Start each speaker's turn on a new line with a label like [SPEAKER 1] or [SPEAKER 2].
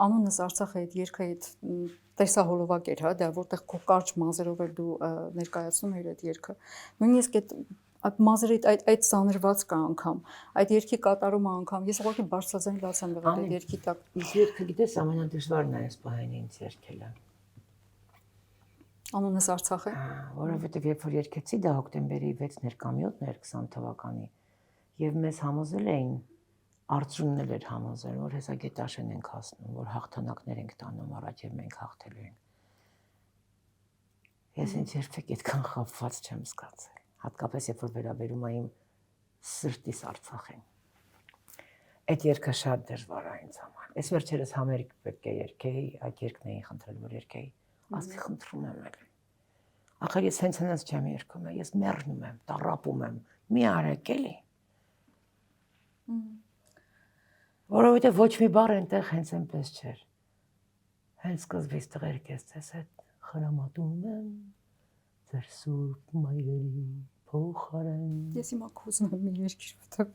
[SPEAKER 1] անունս Արցախը այդ երգը այդ տեսահոլովակ էր, հա, դա որտեղ քո կարճ մազերով էլ դու ներկայացնում ես այդ երգը։ Նույնիսկ այդ մազերի այդ ծանրվածքը անգամ, այդ երգի կատարումը անգամ, ես ուղղակի բարձրաձայն լաց եմ եղել այդ երգի տակ։
[SPEAKER 2] Իսկ երգը գիտես ամենադժվարն է այս պահին ինձ երգելը։
[SPEAKER 1] Անունս Արցախ է։
[SPEAKER 2] Որովհետև երբ որ երգեցի դա հոկտեմբերի 6 ներկամյութն էր 20 թվականի, եւ մեզ համոզել էին, Արծրունն էր համոզել, որ հեսա գետաշեն ենք հասնում, որ հաղթանակներ ենք տանում առաջ եւ մենք հաղթելու ենք։ Ես ինձ երբեք այդքան խաբված չեմ զգացել, հատկապես երբ որ վերաբերում է իմ սրտիս Արցախին։ Այդ երգը շատ դժվար է ինձ համար։ Այս վերջերս համերգ պետք է երգեի, այդ երգն էին խնդրել, որ երգեի։ Ասի խնդրում եմ էլ։ Ախր ես հենց հենց չեմ երգում, ես մեռնում եմ, տառապում եմ։ Մի արեք էլի։ Որովհետև ոչ մի բառ այնտեղ հենց այնպես չէր։ Հենց սկզբից տղերք ես ձեզ հետ խրամատում եմ, ձեր սուրբ մայրերի փոխարեն։
[SPEAKER 1] Ես հիմա կուզում եմ մի երգիր, որտեղ